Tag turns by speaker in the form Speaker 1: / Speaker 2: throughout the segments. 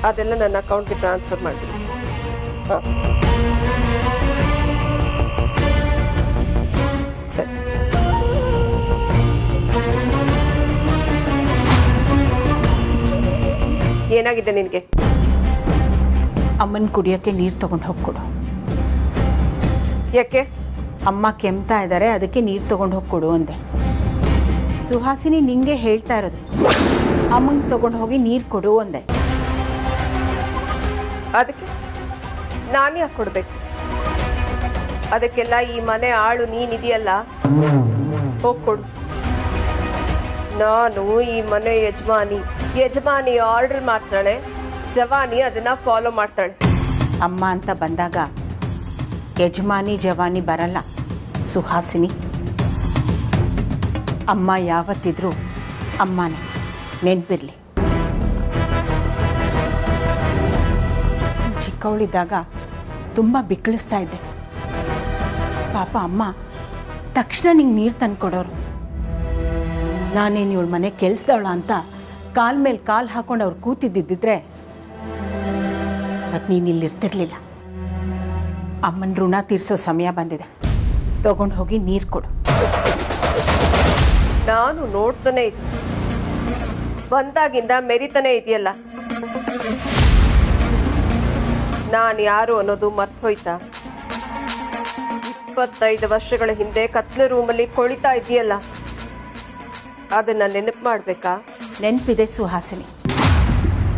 Speaker 1: ಅದೆಲ್ಲ ನನ್ನ ಅಕೌಂಟ್ಗೆ ಟ್ರಾನ್ಸ್ಫರ್ ಮಾಡಿಬಿಡಿ. ಹಾಂ ಸರಿ. ಏನಾಗಿದೆ ನಿನಗೆ?
Speaker 2: ಅಮ್ಮನ ಕುಡಿಯೋಕ್ಕೆ ನೀರು ತಗೊಂಡು ಹೋಗ್ಕೊಡು.
Speaker 1: ಯಾಕೆ?
Speaker 2: ಅಮ್ಮ ಕೆಮ್ತಾ ಇದ್ದಾರೆ, ಅದಕ್ಕೆ ನೀರು ತಗೊಂಡು ಹೋಗ್ಕೊಡು ಅಂದೆ. ಸುಹಾಸಿನಿ ನಿಂಗೆ ಹೇಳ್ತಾ ಇರೋದು, ಅಮ್ಮಂಗೆ ತಗೊಂಡು ಹೋಗಿ ನೀರು ಕೊಡು ಅಂದೆ.
Speaker 1: ಅದಕ್ಕೆ ನಾನು ಯಾಕೆ ಕೊಡ್ಬೇಕು? ಅದಕ್ಕೆಲ್ಲ ಈ ಮನೆ ಆಳು ನೀನಿದೆಯಲ್ಲ, ಹೋಗ್ಕೊಡು. ನಾನು ಈ ಮನೆ ಯಜಮಾನಿ ಆರ್ಡರ್ ಮಾಡ್ತಾಳೆ, ಜವಾನಿ ಅದನ್ನ ಫಾಲೋ ಮಾಡ್ತಾಳೆ.
Speaker 2: ಅಮ್ಮ ಅಂತ ಬಂದಾಗ ಯಜಮಾನಿ ಜವಾನಿ ಬರಲ್ಲ ಸುಹಾಸಿನಿ. ಅಮ್ಮ ಯಾವತ್ತಿದ್ರೂ ಅಮ್ಮನೇ, ನೆನ್ಪಿರ್ಲಿ. ಚಿಕ್ಕವಳಿದ್ದಾಗ ತುಂಬ ಬಿಕ್ಕಳಿಸ್ತಾ ಇದ್ದೆ. ಪಾಪ ಅಮ್ಮ ತಕ್ಷಣ ನಿಂಗೆ ನೀರು ತಂದುಕೊಡೋರು. ನಾನೇನು ಇವಳು ಮನೆ ಕೆಲ್ಸದವಳ ಅಂತ ಕಾಲ ಮೇಲೆ ಕಾಲು ಹಾಕೊಂಡು ಅವ್ರು ಕೂತಿದ್ದಿದ್ದರೆ ಮತ್ತು ನೀನು ಇಲ್ಲಿರ್ತಿರ್ಲಿಲ್ಲ. ಅಮ್ಮನ ಋಣ ತೀರಿಸೋ ಸಮಯ ಬಂದಿದೆ, ತಗೊಂಡು ಹೋಗಿ ನೀರು ಕೊಡು.
Speaker 1: ನಾನು ನೋಡ್ತಾನೆ ಇದ್ದೆ, ಬಂದಾಗಿಂದ ಮೆರಿತಾನೆ ಇದೆಯಲ್ಲ. ನಾನು ಯಾರು ಅನ್ನೋದು ಮರ್ತೋಯ್ತಾ? 25 ವರ್ಷಗಳ ಹಿಂದೆ ಕತ್ಲೆ ರೂಮಲ್ಲಿ ಕೊಳಿತಾ ಇದೆಯಲ್ಲ, ಅದನ್ನ ನೆನಪು ಮಾಡಬೇಕಾ?
Speaker 2: ನೆನಪಿದೆ ಸುಹಾಸಿನಿ.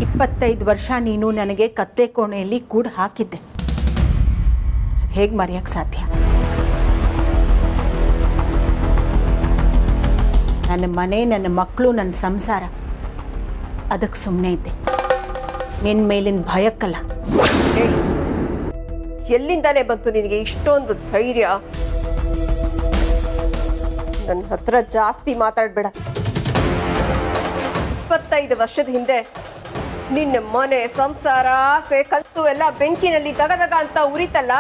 Speaker 2: 25 ವರ್ಷ ನೀನು ನನಗೆ ಕತ್ತೆ ಕೋಣೆಯಲ್ಲಿ ಕೂಡ ಹಾಕಿದ್ದೆ. ಅದು ಹೇಗೆ ಮರೆಯೋಕ್ಕೆ ಸಾಧ್ಯ? ನನ್ನ ಮನೆ, ನನ್ನ ಮಕ್ಕಳು, ನನ್ನ ಸಂಸಾರ, ಅದಕ್ಕೆ ಸುಮ್ಮನೆ ಇದ್ದೆ. ನಿನ್ನ ಮೇಲಿನ ಭಯಕ್ಕಲ್ಲ.
Speaker 1: ಎಲ್ಲಿಂದಾನೇ ಬಂತು ನಿನಗೆ ಇಷ್ಟೊಂದು ಧೈರ್ಯ? ನನ್ನ ಹತ್ರ ಜಾಸ್ತಿ ಮಾತಾಡಬೇಡ. 25 ವರ್ಷದ ಹಿಂದೆ ನಿನ್ನ ಮನೆ, ಸಂಸಾರ, ಆಸೆ, ಕಲ್ತು ಎಲ್ಲ ಬೆಂಕಿನಲ್ಲಿ ದಗದಗ ಅಂತ ಉರಿತಲ್ಲ,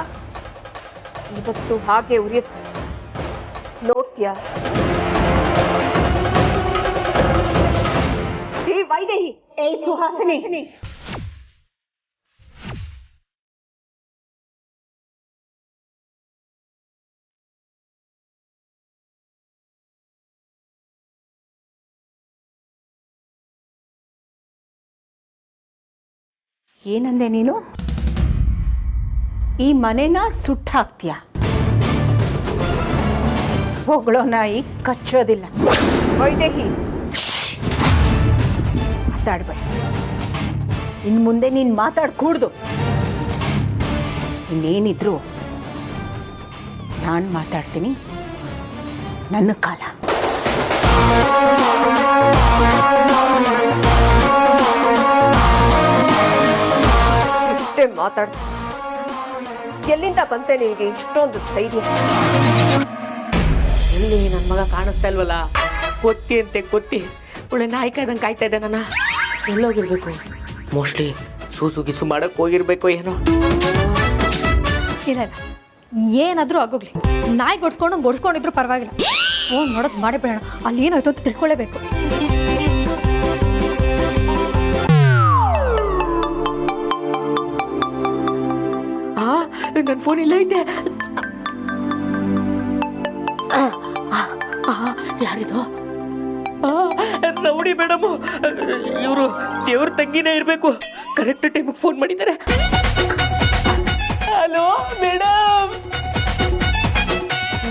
Speaker 1: ಇವತ್ತು ಹಾಗೆ ಉರಿಯುತ್ತೆ. ನೋಡ್ತೀಯಾ? ವೈದೇಹಿ,
Speaker 2: ಸುಹಾಸಿನಿ, ಏನಂದೆ ನೀನು? ಈ ಮನೆನ ಸುಟ್ಟು ಹಾಕ್ತೀಯ? ಹೊಗಳೋ ನಾಯಿ ಕಚ್ಚೋದಿಲ್ಲ.
Speaker 1: ವೈದೇಹಿ,
Speaker 2: ಮಾತಾಡ್ಬೇಡ. ಇನ್ನು ಮುಂದೆ ನೀನು ಮಾತಾಡ್ಕೂಡ್ದು. ಇನ್ನೇನಿದ್ರು ನಾನು ಮಾತಾಡ್ತೀನಿ, ನನ್ನ ಕಾಲ.
Speaker 1: ಇಷ್ಟೇ ಮಾತಾಡ್ತೀನಿ. ಎಲ್ಲಿಂದ ಬಂತೆ ನಿನಗೆ ಇಷ್ಟೊಂದು ಧೈರ್ಯ?
Speaker 3: ಎಲ್ಲಿ ನನ್ನ ಮಗ ಕಾಣಿಸ್ತಾ ಇಲ್ವಲ್ಲ? ಕೊತ್ತಿ ಅಂತೆ ಕೊತ್ತಿ, ಒಳ್ಳೆ ನಾಯ್ಕಾದಂಗೆ ಕಾಯ್ತಾ ಇದ್ದೆ. ನನ್ನ ಎಲ್ಲೋಗಿರ್ಬೇಕು? ಮೋಸ್ಟ್ಲಿ ಸೂಸು ಗಿಸು ಮಾಡಕ್ಕೆ ಹೋಗಿರ್ಬೇಕು ಏನೋ.
Speaker 4: ಇಲ್ಲ ಇಲ್ಲ, ಏನಾದರೂ ಆಗೋಗ್ಲಿ, ನಾಯಿ ಗೊಡ್ಸ್ಕೊಂಡಿದ್ರು ಪರವಾಗಿಲ್ಲ. ಫೋನ್ ನೋಡೋದು ಮಾಡೇ ಬಿಡೋಣ. ಅಲ್ಲಿ ಏನಾಯ್ತು ಅಂತ ತಿಳ್ಕೊಳ್ಳೇಬೇಕು.
Speaker 3: ನನ್ನ ಫೋನ್ ಇಲ್ಲ ಐತೆ. ಯಾರಿದು? Rowdy madam. ಇವರು ದೇವ್ರ ತಂಗಿನೇ ಇರಬೇಕು. ಕರೆಕ್ಟ್ ಟೈಮಿಗೆ ಫೋನ್ ಮಾಡಿದ್ದಾರೆ. Hello madam.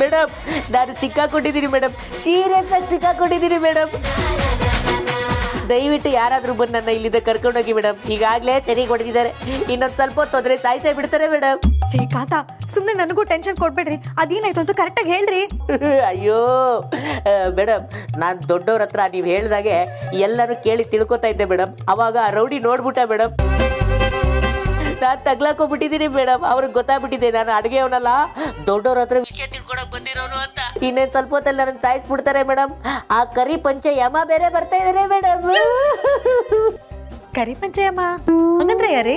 Speaker 3: ಮೇಡಮ್, ನಾನು ಸಿಕ್ಕಾಕೊಂಡಿದ್ದೀನಿ ಮೇಡಮ್. ಸೀರಿಯಸ್ ಆಗಿ ಸಿಕ್ಕಾಕೊಂಡಿದ್ದೀನಿ ಮೇಡಮ್. ದಯವಿಟ್ಟು ಯಾರಾದರೂ ಬಂದು ನನ್ನ ಇಲ್ಲಿಂದ ಕರ್ಕೊಂಡೋಗಿ ಮೇಡಮ್. ಈಗಾಗಲೇ ಸರಿಗೆ ಹೊಡೆದಿದ್ದಾರೆ. ಇನ್ನೊಂದು ಸ್ವಲ್ಪ ಹೊತ್ತೋದ್ರೆ ಸಾಯ್ತಾ ಬಿಡ್ತಾರೆ ಮೇಡಮ್.
Speaker 4: ಶ್ರೀಕಾಂತ, ಸುಮ್ಮನೆ ನನಗೂ ಟೆನ್ಷನ್ ಕೊಡ್ಬೇಡ್ರಿ. ಅದೇನಾಯ್ತು ಅಂತ ಕರೆಕ್ಟಾಗಿ ಹೇಳ್ರಿ.
Speaker 3: ಅಯ್ಯೋ ಮೇಡಮ್, ನಾನು ದೊಡ್ಡವ್ರ ಹತ್ರ ನೀವು ಹೇಳ್ದಾಗೆ ಎಲ್ಲರೂ ಕೇಳಿ ತಿಳ್ಕೊತಾ ಇದ್ದೆ ಮೇಡಮ್. ಅವಾಗ ರೌಡಿ ನೋಡ್ಬಿಟ್ಟ ಮೇಡಮ್. ನಾನು ತಗ್ಲಾಕೋಗ್ಬಿಟ್ಟಿದ್ದೀನಿ ಮೇಡಮ್. ಅವ್ರಿಗೆ ಗೊತ್ತಾಗ್ಬಿಟ್ಟಿದೆ ನಾನು ಅಡುಗೆಯವನಲ್ಲ, ದೊಡ್ಡವ್ರ ಹತ್ರ ವಿಷಯ ತಿಳ್ಕೊಳಕ್ ಬಂದಿರೋನು ಅಂತ. ಇನ್ನೇನು ಸ್ವಲ್ಪ ಹೊತ್ತಲ್ಲಿ ನನ್ನ ಸಾಯಿಸ್ಬಿಡ್ತಾರೆ ಮೇಡಮ್. ಆ ಕರಿ ಪಂಚ ಯಮ ಬೇರೆ ಬರ್ತಾ ಇದ್ದಾರೆ ಮೇಡಮ್.
Speaker 4: ಕರಿ ಪಂಚಯಮ್ಮ ಹಂಗಂದ್ರೆ ಯಾರಿ?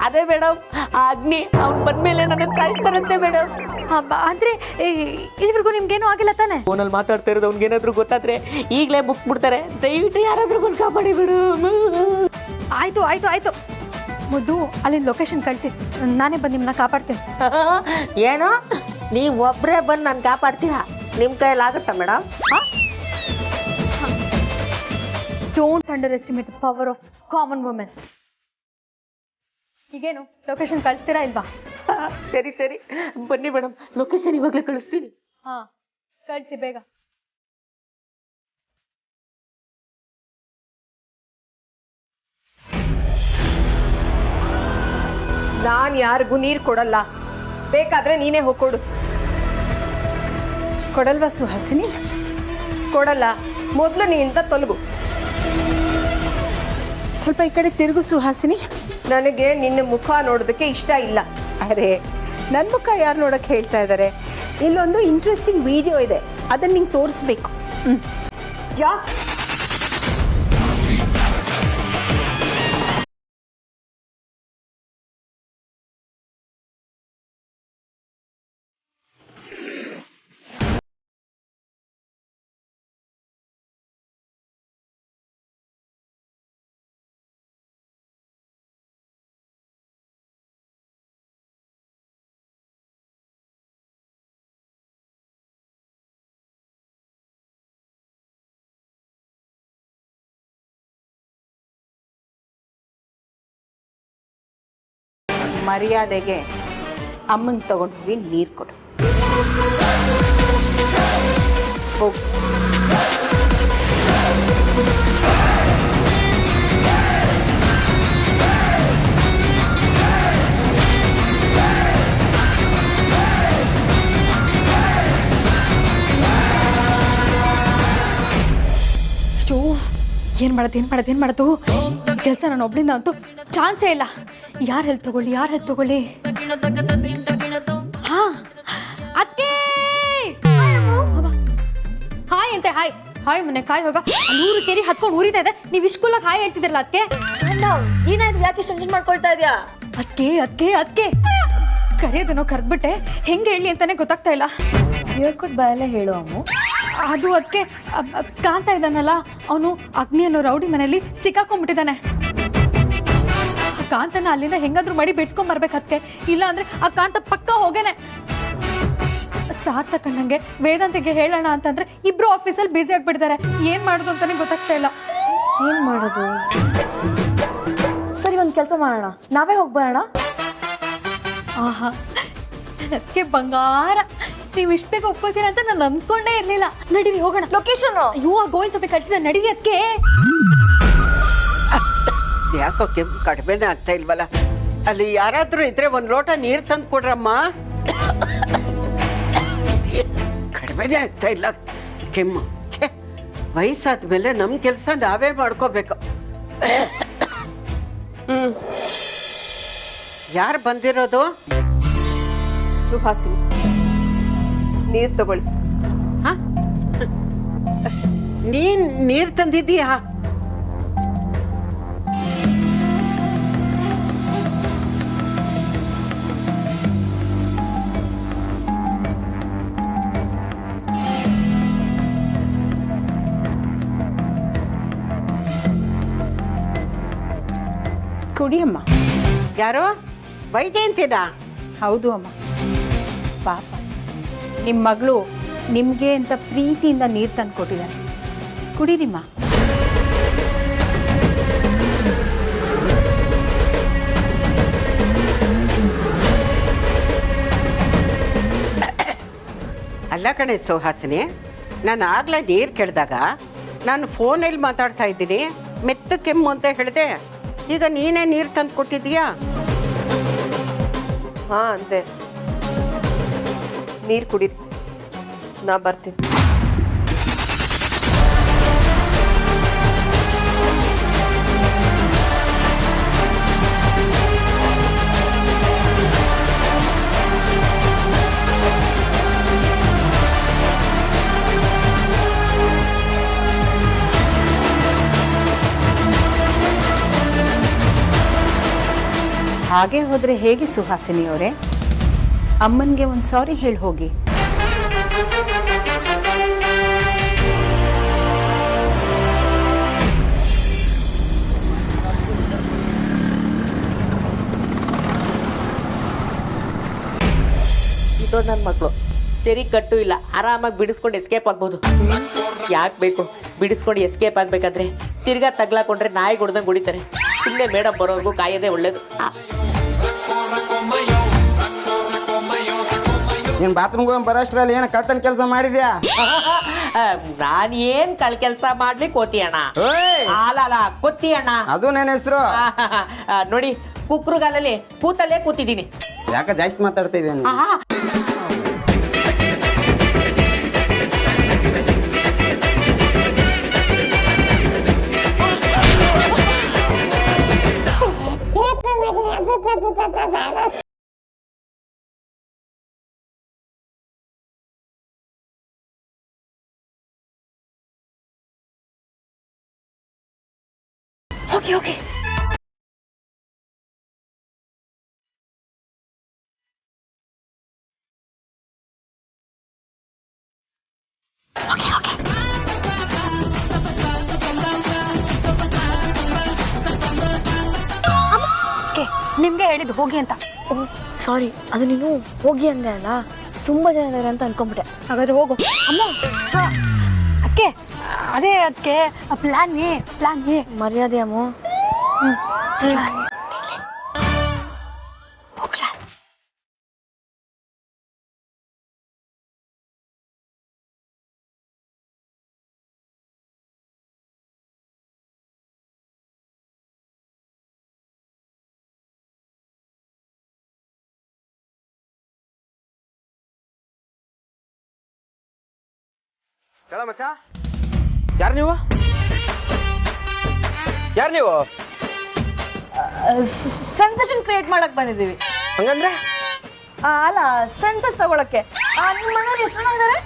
Speaker 3: ಅದೇ ಮೇಡಮ್, ಆ ಅಗ್ನಿ ಅವ್ನು ಬಂದ್ಮೇಲೆ ನನ್ನ ಸಾಯಿಸ್ತಾರಂತೆ ಮೇಡಮ್.
Speaker 4: ಅಂದ್ರೆ ಇಲ್ಲಿವರೆಗೂ ನಿಮ್ಗೇನು ಆಗಿಲ್ಲ ತಾನೆ?
Speaker 3: ಫೋನಲ್ಲಿ ಮಾತಾಡ್ತಾ ಇರೋದು ಅವ್ನಿಗೇನಾದ್ರೂ ಗೊತ್ತಾದ್ರೆ ಈಗಲೇ ಮುಗ್ಬಿಡ್ತಾರೆ. ದಯವಿಟ್ಟು ಯಾರಾದ್ರೂ ಬಂದು ಕಾಪಾಡಿ ಬಿಡು.
Speaker 4: ಆಯ್ತು ಆಯ್ತು ಆಯ್ತು ಮುದ್ದು ಅಲ್ಲಿಂದ ಲೊಕೇಶನ್ ಕಳಿಸಿ ನಾನೇ ಬಂದು ನಿಮ್ಮನ್ನ ಕಾಪಾಡ್ತೀನಿ.
Speaker 3: ಏನೋ ನೀವು ಒಬ್ಬರೇ ಬಂದು ನಾನು ಕಾಪಾಡ್ತೀರಾ? ನಿಮ್ಮ ಕೈಲಾಗುತ್ತಾ madam?
Speaker 4: Don't underestimate the power of common women. ಈಗೇನು ಲೊಕೇಶನ್ ಕಳಿಸ್ತೀರಾ ಇಲ್ವಾ?
Speaker 3: ಸರಿ ಸರಿ ಬನ್ನಿ ಮೇಡಮ್, ಲೊಕೇಶನ್ ಇವಾಗಲೇ ಕಳಿಸ್ತೀನಿ.
Speaker 4: ಹಾಂ ಕಳಿಸಿ ಬೇಗ.
Speaker 1: ನಾನು ಯಾರಿಗೂ ನೀರು ಕೊಡಲ್ಲ, ಬೇಕಾದ್ರೆ ನೀನೇ ಹೋಗ್ಕೊಡು.
Speaker 2: ಕೊಡಲ್ವಾ ಸುಹಾಸಿನಿ?
Speaker 1: ಕೊಡಲ್ಲ, ಮೊದಲು ನೀನಿಂದ ತೊಲಗು.
Speaker 2: ಸ್ವಲ್ಪ ಈ ಕಡೆ ತಿರುಗು ಸುಹಾಸಿನಿ.
Speaker 1: ನನಗೆ ನಿನ್ನ ಮುಖ ನೋಡೋದಕ್ಕೆ ಇಷ್ಟ ಇಲ್ಲ.
Speaker 2: ಅರೆ ನನ್ನ ಮುಖ ಯಾರು ನೋಡಕ್ಕೆ ಹೇಳ್ತಾ ಇದ್ದಾರೆ? ಇಲ್ಲೊಂದು ಇಂಟ್ರೆಸ್ಟಿಂಗ್ ವಿಡಿಯೋ ಇದೆ, ಅದನ್ನು ನಿಂಗೆ ತೋರಿಸ್ಬೇಕು.
Speaker 1: ಯಾಕೆ?
Speaker 2: ಮರ್ಯಾದೆಗೆ ಅಮ್ಮನ ತಗೊಂಡು ಹೋಗಿ ನೀರು ಕೊಡು. ಹೋಗು.
Speaker 4: ಏನು ಮಾಡೋದು ಕೆಲಸ ನಾನು ಒಬ್ಳಿಂದ ಅಂತೂ ಚಾನ್ಸೇ ಇಲ್ಲ. ಯಾರು ಹೆಲ್ಪ್ ತಗೊಳ್ಳಿ? ಹಾ ಅಕ್ಕೆ ಹಾಯ್ ಅಂತೆ. ಹಾಯ್ ಮೊನ್ನೆ ಕಾಯಿ ಹೋಗ 100 ಕೆರಿ ಹತ್ಕೊಂಡು ಉರಿತಾ ಇದೆ. ನೀವು ಇಷ್ಕುಲ್ಲಾಗ ಹಾಯ್ ಹೇಳ್ತಿದ್ರಲ್ಲ ಅದಕ್ಕೆ.
Speaker 5: ಏನಾಯ್ತು? ಯಾಕೆ ಟೆನ್ಷನ್ ಮಾಡ್ಕೊಳ್ತಾ ಇದೆಯಾ?
Speaker 4: ಅದಕ್ಕೆ ಕರೆಯೋದನ್ನೋ ಕರೆದ್ಬಿಟ್ಟೆ, ಹೆಂಗೆ ಹೇಳಿ ಅಂತಾನೆ ಗೊತ್ತಾಗ್ತಾ ಇಲ್ಲ.
Speaker 5: ಹೇಳ್ಕೊಟ್ ಬಾಯಲ್ಲೇ ಹೇಳು ಅಮ್ಮು.
Speaker 4: ಅದು ಅದಕ್ಕೆ ಕಾಂತ ಇದ್ದಾನಲ್ಲ, ಅವನು ಅಗ್ನಿ ಅನ್ನೋ ರೌಡಿ ಮನೆಯಲ್ಲಿ ಸಿಕ್ಕಾಕೊಂಡ್ಬಿಟ್ಟಿದ್ದಾನೆ. ಆ ಕಾಂತನ ಅಲ್ಲಿಂದ ಹೆಂಗಾದ್ರೂ ಮಾಡಿ ಬಿಡ್ಸ್ಕೊಂಡ್ ಬರ್ಬೇಕದಕ್ಕೆ, ಇಲ್ಲ ಅಂದ್ರೆ ಆ ಕಾಂತ ಪಕ್ಕ ಹೋಗೇನೆ. ಸಾರ್ಥಕ್ ಅಣ್ಣಂಗೆ ವೇದಾಂತಿಗೆ ಹೇಳೋಣ ಅಂತಂದ್ರೆ ಇಬ್ರು ಆಫೀಸಲ್ಲಿ ಬ್ಯುಸಿ ಆಗ್ಬಿಟ್ಟಿದ್ದಾರೆ. ಏನ್ ಮಾಡೋದು ಅಂತಾನೆ ಗೊತ್ತಾಗ್ತಾ ಇಲ್ಲ.
Speaker 5: ಏನ್ ಮಾಡೋದು? ಸರಿ, ಒಂದ್ ಕೆಲಸ ಮಾಡೋಣ, ನಾವೇ ಹೋಗಿ ಬರೋಣ.
Speaker 4: ಆಹಾ, ಅದಕ್ಕೆ ಬಂಗಾರ, ನೀವು ಇಷ್ಟ ಬೇಗ ಒಪ್ಕೋತೀರ ಅಂತ ನಾನು ನಂಬ್ಕೊಂಡೇ ಇರ್ಲಿಲ್ಲ. ನಡೀರಿ ಹೋಗೋಣ.
Speaker 5: ಲೊಕೇಶನ್
Speaker 4: ಗೋವಿಂದ ಸಭೆ ಕಳಿಸಿದ, ನಡೀರಿ ಅದಕ್ಕೆ.
Speaker 6: ಯಾಕೋ ಕೆಮ್ಮು ಕಡಿಮೆನೇ ಆಗ್ತಾ ಇಲ್ವಲ್ಲ? ಅಲ್ಲಿ ಯಾರಾದ್ರೂ ಇದ್ರೆ ಒಂದ್ ಲೋಟ ನೀರು ತಂದು ಕೊಡ್ರಮ್ಮ. ಕಡಿಮೆನೇ ಆಗ್ತಾ ಇಲ್ಲ ಕೆಮ್ಮು. ಛೇ, ವಯಸ್ಸಾದ್ಮೇಲೆ ನಮ್ಮ ಕೆಲಸ ನಾವೇ ಮಾಡ್ಕೋಬೇಕು. ಯಾರು ಬಂದಿರೋದು?
Speaker 1: ಸುಹಾಸಿನಿ, ನೀರು ತಗೊಳ್ಳಿ.
Speaker 6: ನೀನ್ ನೀರು ತಂದಿದ್ದೀಯಾ?
Speaker 2: ಕುಡಿಯಮ್ಮ.
Speaker 6: ಯಾರೋ ವೈಜಯಂತಿನಾ?
Speaker 2: ಹೌದು ಅಮ್ಮ. ಪಾಪ ನಿಮ್ಮ ಮಗಳು ನಿಮಗೆ ಅಂತ ಪ್ರೀತಿಯಿಂದ ನೀರು ತಂದು ಕೊಟ್ಟಿದ್ದಾರೆ, ಕುಡೀರಿಮ್ಮ.
Speaker 6: ಅಲ್ಲ ಕಣೆ ಸುಹಾಸಿನಿ, ನಾನು ಆಗ್ಲೇ ನೀರು ಕೇಳಿದಾಗ ನಾನು ಫೋನಲ್ಲಿ ಮಾತಾಡ್ತಾ ಇದ್ದೀನಿ, ಮೆತ್ತ ಕೆಮ್ಮು ಅಂತ ಹೇಳಿದೆ. ಈಗ ನೀನೇ ನೀರು ತಂದು ಕೊಟ್ಟಿದ್ದೀಯಾ?
Speaker 1: ಹಾ ಅಂತೆ. ನೀರು ಕುಡೀರಿ, ನಾ ಬರ್ತೀನಿ.
Speaker 2: ಹಾಗೆ ಹೋದರೆ ಹೇಗೆ ಸುಹಾಸಿನಿ ಅವರೇ? ಅಮ್ಮನಿಗೆ ಒಂದು ಸಾರಿ ಹೇಳಿ ಹೋಗಿ.
Speaker 3: ಬರೋ ನನ್ನ ಮಕ್ಕಳು. ಸರಿ ಕಟ್ಟು ಇಲ್ಲ, ಆರಾಮಾಗಿ ಬಿಡಿಸ್ಕೊಂಡು ಎಸ್ಕೇಪ್ ಆಗ್ಬೋದು. ಯಾಕೆ ಬೇಕು ಬಿಡಿಸ್ಕೊಂಡು ಎಸ್ಕೇಪ್ ಆಗ್ಬೇಕಾದ್ರೆ ತಿರ್ಗಾ ತಗ್ಲಾಕೊಂಡ್ರೆ ನಾಯಿ ಹೊಡ್ದಂಗೆ ಹೊಡಿತಾರೆ. ಸುಮ್ಮನೆ ಮೇಡಮ್ ಬರೋರ್ಗೂ ಕಾಯೋದೇ ಒಳ್ಳೇದು.
Speaker 7: ನೀನು ಬಾತ್ರೂಮ್ಗೆ ಹೋಗಿ ಬರೋಷ್ಟ್ರಲ್ಲಿ ಏನು ಕಳ್ತನ ಕೆಲಸ ಮಾಡಿದ್ಯಾ?
Speaker 3: ನಾನು ಏನ್ ಕಳ್ ಕೆಲಸ ಮಾಡ್ಲಿಕ್ಕೆ ಕೋತಿ ಅಣ್ಣ. ಅಲ್ಲ ಕೊತ್ತಿ ಅಣ್ಣ,
Speaker 7: ಅದು ನನ್ನ ಹೆಸರು.
Speaker 3: ನೋಡಿ ಕುಕ್ರುಗಾಲಲ್ಲಿ ಕೂತಲ್ಲೇ ಕೂತಿದ್ದೀನಿ.
Speaker 7: ಯಾಕೆ ಜಾಸ್ತಿ ಮಾತಾಡ್ತಾ ಇದ್ದೀನಿ?
Speaker 4: Okay okay. ನಿಮ್ಗೆ ಹೇಳಿದ್ದು ಹೋಗಿ ಅಂತ.
Speaker 5: ಓಹ್ ಸಾರಿ, ಅದು ನೀನು ಹೋಗಿ ಅಂದೆ ಅಲ್ಲ, ತುಂಬ ಜನ ಇದ್ದಾರೆ ಅಂತ ಅನ್ಕೊಂಡ್ಬಿಟ್ಟೆ.
Speaker 4: ಹಾಗಾದ್ರೆ ಹೋಗು. ಅಮ್ಮ ಅಕ್ಕೆ ಅದೇ ಅದಕ್ಕೆ ಪ್ಲಾನ್ ಎ
Speaker 5: ಮರ್ಯಾದೆ ಅಮ್ಮ.
Speaker 4: ಸರಿ.
Speaker 8: ಹೇಳ ಮಚ್ಚ, ಯಾರು ನೀವು?
Speaker 5: ಸೆನ್ಸೇಷನ್ ಕ್ರಿಯೇಟ್ ಮಾಡಕ್ ಬಂದಿದ್ದೀವಿ.
Speaker 8: ಹಂಗಂದ್ರೆ
Speaker 5: ಅಲ್ಲ, ಸೆನ್ಸಸ್ ತಗೊಳಕ್ಕೆ. ನಿಮ್ಮ ಮನೆಯವ್ರು ಎಷ್ಟು ಜನ ಇದ್ದಾರೆ?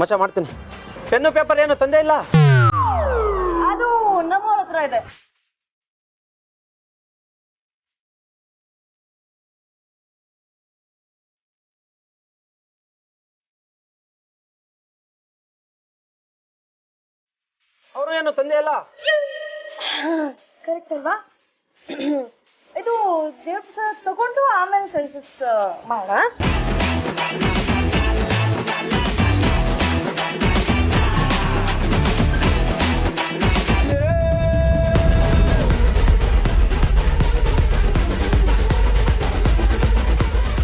Speaker 8: ಮಚ್ಚ ಮಾಡ್ತೀನಿ. ಪೆನ್ನು ಪೇಪರ್ ಏನು ತಂದೆ ಇಲ್ಲ?
Speaker 5: ಅದು ನಮ್ಮವ್ರ ಹತ್ರ ಇದೆ.
Speaker 8: ಅವರು ಏನು ತಂದೆ ಇಲ್ಲ?
Speaker 5: ಕರೆಕ್ಟ್ ಅಲ್ವಾ? ಇದು ದೇವ್ರ ಪ್ರಸಾದ ತಗೊಂಡು ಆಮೇಲೆ ಸೆನ್ಸಸ್ ಮಾಡೋಣ.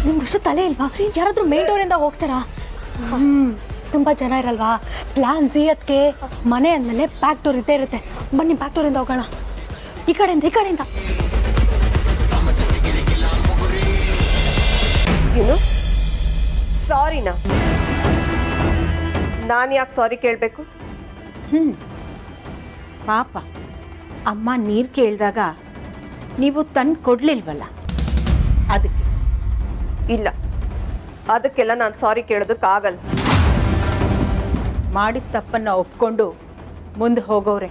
Speaker 4: ನಿಮ್ಗಷ್ಟು ತಲೆ ಇಲ್ವಾ? ಯಾರಾದ್ರೂ ಮೇನ್ ಡೋರಿಂದ ಹೋಗ್ತಾರಾ? ತುಂಬ ಜನ ಇರಲ್ವಾ? ಪ್ಲಾನ್ ಸಿ ಅದಕ್ಕೆ ಮನೆ ಅಂದಮೇಲೆ ಬ್ಯಾಕ್ ಡೋರ್ ಇದ್ದೇ ಇರುತ್ತೆ. ಬನ್ನಿ ಬ್ಯಾಕ್ ಡೋರಿಂದ ಹೋಗೋಣ. ಈ ಕಡೆಯಿಂದ
Speaker 1: ಏನು ಸಾರಿನಾ? ನಾನು ಯಾಕೆ ಸಾರಿ ಕೇಳಬೇಕು?
Speaker 2: ಪಾಪ ಅಮ್ಮ ನೀರು ಕೇಳಿದಾಗ ನೀವು ತಂದು ಕೊಡಲಿಲ್ವಲ್ಲ, ಅದಕ್ಕೆ.
Speaker 1: ಇಲ್ಲ, ಅದಕ್ಕೆಲ್ಲ ನಾನು ಸಾರಿ ಕೇಳೋದಕ್ಕಾಗಲ್ಲ.
Speaker 2: ಮಾಡಿದ ತಪ್ಪನ್ನು ಒಪ್ಕೊಂಡು ಮುಂದೆ ಹೋಗೋರೆ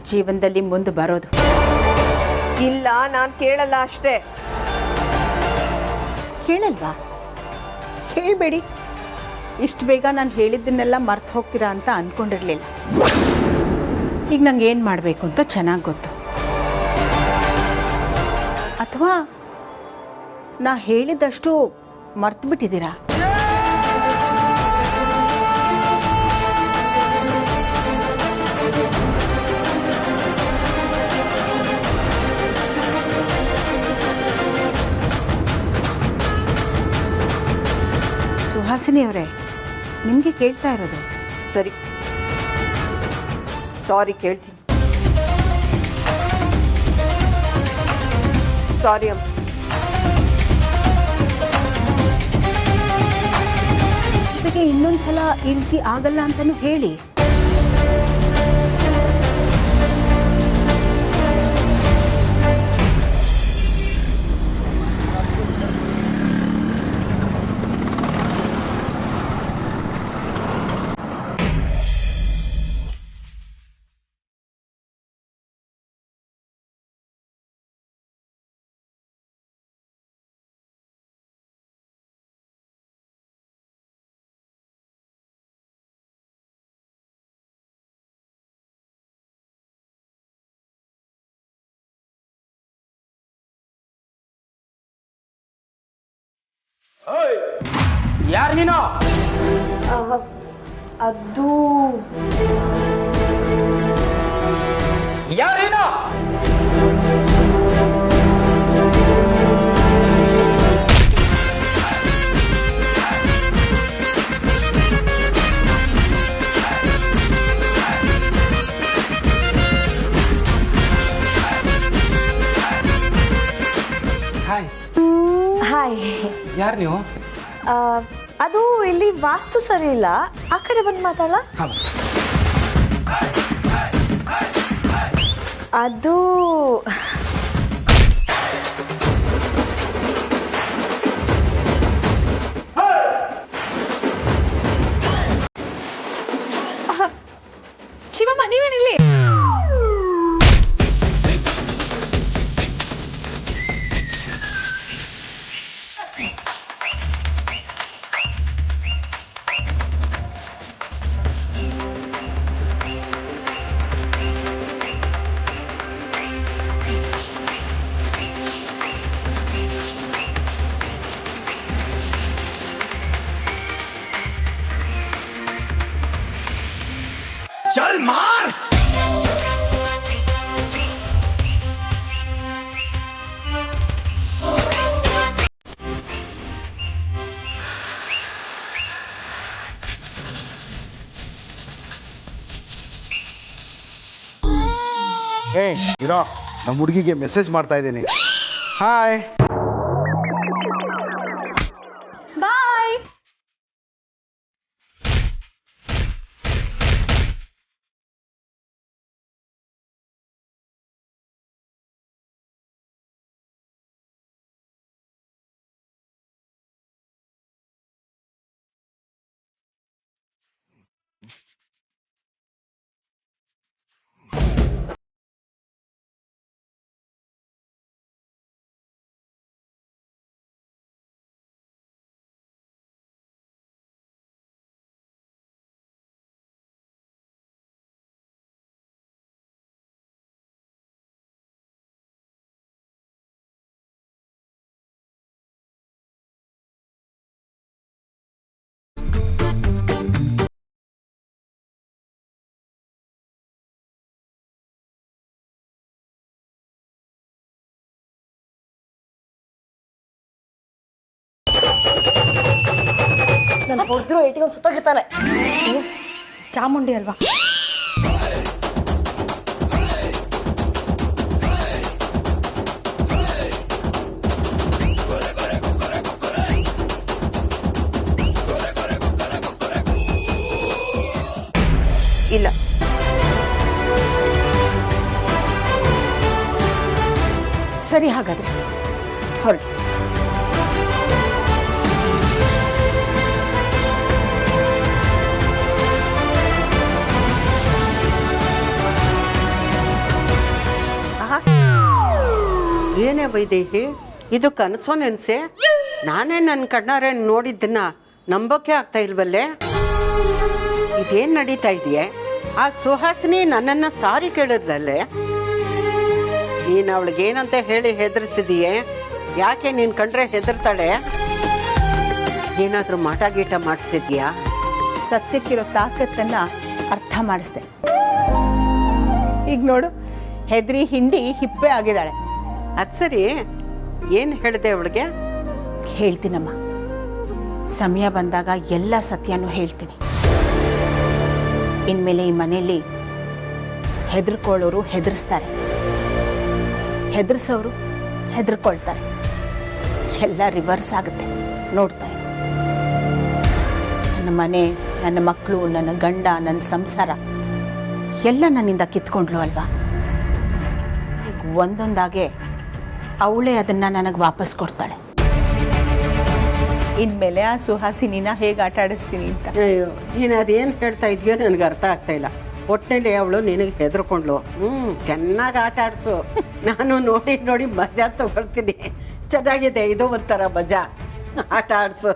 Speaker 2: ಜೀವನದಲ್ಲಿ ಮುಂದೆ ಬರೋದು.
Speaker 1: ಇಲ್ಲ, ನಾನು ಕೇಳಲ್ಲ ಅಷ್ಟೇ.
Speaker 2: ಕೇಳಲ್ವಾ? ಕೇಳಬೇಡಿ. ಇಷ್ಟು ಬೇಗ ನಾನು ಹೇಳಿದ್ದನ್ನೆಲ್ಲ ಮರ್ತು ಹೋಗ್ತೀರಾ ಅಂತ ಅಂದ್ಕೊಂಡಿರಲಿಲ್ಲ. ಈಗ ನಂಗೆ ಏನು ಮಾಡಬೇಕು ಅಂತ ಚೆನ್ನಾಗಿ ಗೊತ್ತು. ಅಥವಾ ನಾ ಹೇಳಿದಷ್ಟು ಮರ್ತು ಬಿಟ್ಟಿದ್ದೀರಾ? ಸುಹಾಸಿನಿ ಅವರೇ, ನಿಮಗೆ ಕೇಳ್ತಾ ಇರೋದು.
Speaker 1: ಸರಿ, ಸಾರಿ ಕೇಳ್ತೀನಿ. ಸಾರಿ ಅಮ್ಮ.
Speaker 2: ಜೊತೆಗೆ ಇನ್ನೊಂದ್ಸಲ ಈ ರೀತಿ ಆಗಲ್ಲ ಅಂತಲೂ ಹೇಳಿ.
Speaker 3: ಯಾರು ನೀನು?
Speaker 5: ಅದು
Speaker 3: ಯಾರೇನು?
Speaker 9: ಹಾಯ್.
Speaker 5: ಹಾಯ್.
Speaker 9: ಯಾರು ನೀವು?
Speaker 5: ಅದು ಇಲ್ಲಿ ವಾಸ್ತು ಸರಿ ಇಲ್ಲ, ಆ ಕಡೆ ಬಂದು ಮಾತಾಡಲ್ಲ. ಅದು
Speaker 4: ಶಿವಮ್ಮ ನೀವೇನಿಲ್ಲಿ?
Speaker 9: चल मार.
Speaker 10: ಹೇ ಇರೋ, ನಮ್ಮ ಹುಡುಗಿಗೆ ಮೆಸೇಜ್ ಮಾಡ್ತಾ ಇದ್ದೀನಿ. ಹಾಯ್.
Speaker 4: ಬಾಯ್.
Speaker 5: ನಾನು ಹೊಡೆದಿರೋ ಏಟಿಗೆ ಸುತ್ತೋಗಿರ್ತಾನೆ.
Speaker 4: ಚಾಮುಂಡಿ ಅಲ್ವಾ?
Speaker 5: ಇಲ್ಲ,
Speaker 2: ಸರಿ, ಹಾಗಾದ್ರೆ ಹೊರಡಿ.
Speaker 6: ಏನೇ ವೈದೇಹಿ, ಇದು ಕನಸೋ ನೆನ್ಸೆ? ನಾನೇ ನನ್ನ ಕಣ್ಣಾರೆ ನೋಡಿದ್ದನ್ನ ನಂಬೋಕೆ ಆಗ್ತಾ ಇಲ್ವಲ್ಲೇ. ಇದೇನು ನಡೀತಾ ಇದೆಯೇ? ಆ ಸುಹಾಸಿನಿ ನನ್ನನ್ನು ಸಾರಿ ಕೇಳಿದ್ಲಲ್ಲೇ. ನೀನು ಅವಳಿಗೇನಂತ ಹೇಳಿ ಹೆದರ್ಸಿದೀಯೇ? ಯಾಕೆ ನೀನು ಕಂಡ್ರೆ ಹೆದರ್ತಾಳೆ? ಏನಾದರೂ ಮಾಟ ಗೀಟ ಮಾಡಿಸಿದ್ಯಾ?
Speaker 2: ಸತ್ಯಕ್ಕಿರೋ ತಾಕತ್ತನ್ನು ಅರ್ಥ ಮಾಡಿಸ್ದೆ. ಈಗ ನೋಡು, ಹೆದರಿ ಹಿಂಡಿ ಹಿಪ್ಪೆ ಆಗಿದ್ದಾಳೆ.
Speaker 6: ಅದು ಸರಿ, ಏನು ಹೇಳಿದೆ ಅವಳಿಗೆ?
Speaker 2: ಹೇಳ್ತೀನಮ್ಮ, ಸಮಯ ಬಂದಾಗ ಎಲ್ಲ ಸತ್ಯನೂ ಹೇಳ್ತೀನಿ. ಇನ್ಮೇಲೆ ಈ ಮನೆಯಲ್ಲಿ ಹೆದರ್ಕೊಳ್ಳೋರು ಹೆದರ್ಸ್ತಾರೆ, ಹೆದರ್ಸೋರು ಹೆದರ್ಕೊಳ್ತಾರೆ. ಎಲ್ಲ ರಿವರ್ಸ್ ಆಗುತ್ತೆ, ನೋಡ್ತಾ ಇರು. ನನ್ನ ಮನೆ, ನನ್ನ ಮಕ್ಕಳು, ನನ್ನ ಗಂಡ, ನನ್ನ ಸಂಸಾರ ಎಲ್ಲ ನನ್ನಿಂದ ಕಿತ್ಕೊಂಡ್ಲು ಅಲ್ವಾ? ಈಗ ಒಂದೊಂದಾಗೆ ಅವಳೇ ಅದನ್ನು ನನಗೆ ವಾಪಸ್ ಕೊಡ್ತಾಳೆ. ಇನ್ಮೇಲೆ ಆ ಸುಹಾಸಿನಿನ ಹೇಗೆ ಆಟ ಆಡಿಸ್ತೀನಿ ಅಂತ.
Speaker 6: ಅಯ್ಯೋ, ನೀನು ಅದೇನು ಹೇಳ್ತಾ ಇದೆಯೋ ನನಗೆ ಅರ್ಥ ಆಗ್ತಾ ಇಲ್ಲ. ಒಟ್ಟಿನಲ್ಲಿ ಅವಳು ನಿನಗೆ ಹೆದರ್ಕೊಂಡ್ಲು. ಚೆನ್ನಾಗಿ ಆಟ ಆಡಿಸು. ನಾನು ನೋಡಿ ನೋಡಿ ಮಜಾ ತಗೊಳ್ತೀನಿ. ಚೆನ್ನಾಗಿದೆ, ಇದು ಒಂಥರ ಮಜಾ. ಆಟ ಆಡಿಸು.